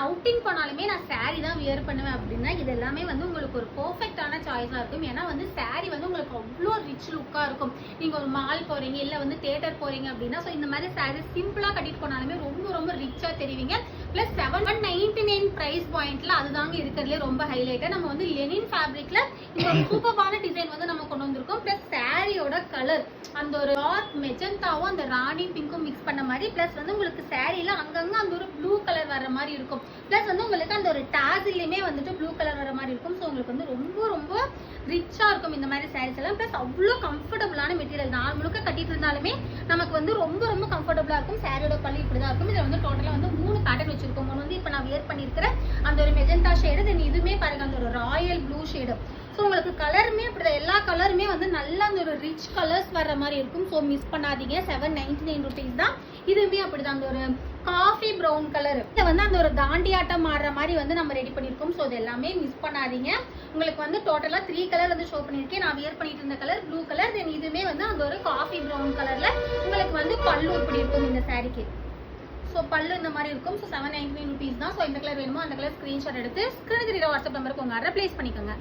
Outing போனாலுமே நான் saree தான் வியர் பண்ணுவேன் அப்படின்னா இது எல்லாமே வந்து உங்களுக்கு ஒரு பெர்ஃபெக்ட்டான சாய்ஸா இருக்கும். ஏன்னா வந்து saree வந்து உங்களுக்கு அவ்வளோ ரிச் லுக்கா இருக்கும். நீங்க ஒரு மால் போறீங்க இல்ல வந்து தியேட்டர் போறீங்க அப்படின்னா ஸோ இந்த மாதிரி saree சிம்பிளா கட்டிட்டு போனாலுமே ரொம்ப ரொம்ப ரிச்சா தெரிவிங்க. பிளஸ் 799 பிரைஸ் பாயிண்ட்ல அதுதாங்க இருக்கிறதுலே ரொம்ப ஹைலைட்டா. நம்ம வந்து லெனின் ஃபேப்ரிக்ல இந்த ஒரு சூப்பரான டிசைன் வந்து நம்ம கொண்டு வந்திருக்கோம். பிளஸ் சாரியோட கலர் அந்த ஒரு டார்க் மெஜந்தாவும் அந்த ராணி பிங்க்கும் மிக்ஸ் பண்ண மாதிரி பிளஸ் வந்து உங்களுக்கு சாரியில அங்கங்க அந்த ஒரு ப்ளூ கலர் வர மாதிரி இருக்கும். பிளஸ் வந்து உங்களுக்கு அந்த ஒரு டாஸிலுமே வந்துட்டு ப்ளூ கலர் வர மாதிரி இருக்கும். ஸோ உங்களுக்கு வந்து ரொம்ப ரொம்ப ரிச்சா இருக்கும் இந்த மாதிரி சாரீஸ் எல்லாம். பிளஸ் அவ்வளோ கம்ஃபர்டபுளான மெட்டீரியல் நாள் முழுக்க கட்டிட்டு இருந்தாலுமே நமக்கு வந்து ரொம்ப ரொம்ப கம்ஃபர்டபுளா இருக்கும். சாரியோட பள்ளி இப்படிதான் இருக்கும். இதுல வந்து டோட்டலா வந்து 3 பேட்டர்ன் வச்சிருக்கோம். ஒன்று வந்து இப்போ நான் வியர் பண்ணிருக்கிற அந்த ஒரு மெஜந்தா ஷேடு, தென் இதுவுமே பாருங்க அந்த ஒரு ராயல் ப்ளூ ஷேடு. ஸோ உங்களுக்கு கலருமே அப்படிதான் எல்லா கலருமே வந்து நல்ல அந்த ஒரு ரிச் கலர்ஸ் வர்ற மாதிரி இருக்கும். ஸோ மிஸ் பண்ணாதீங்க. 799 ருபீஸ் தான். இதுவுமே அப்படிதான் அந்த ஒரு காஃபி ப்ரௌன் கலர். இதை வந்து அந்த ஒரு தாண்டியாட்டம் மாறுற மாதிரி வந்து நம்ம ரெடி பண்ணியிருக்கோம். ஸோ இது எல்லாமே மிஸ் பண்ணாதீங்க. உங்களுக்கு வந்து டோட்டலாக 3 கலர் வந்து ஷோ பண்ணியிருக்கேன். நான் வியர் பண்ணிட்டு இருந்த கலர் ப்ளூ கலர், தென் இதுவுமே வந்து அந்த ஒரு காஃபி ப்ரௌன் கலர்ல உங்களுக்கு வந்து பல்லு இப்படி இருக்கும் இந்த சாரிக்கு. ஸோ பல்லு இந்த மாதிரி இருக்கும். ஸோ 799 ருபீஸ் தான். ஸோ இந்த கலர் வேணுமோ அந்த கலர் ஸ்க்ரீன்ஷாட் எடுத்து ஸ்க்ரீன் வாட்ஸ்அப் நம்பருக்கு உங்க ஆர்டர் பிளேஸ் பண்ணிக்கோங்க.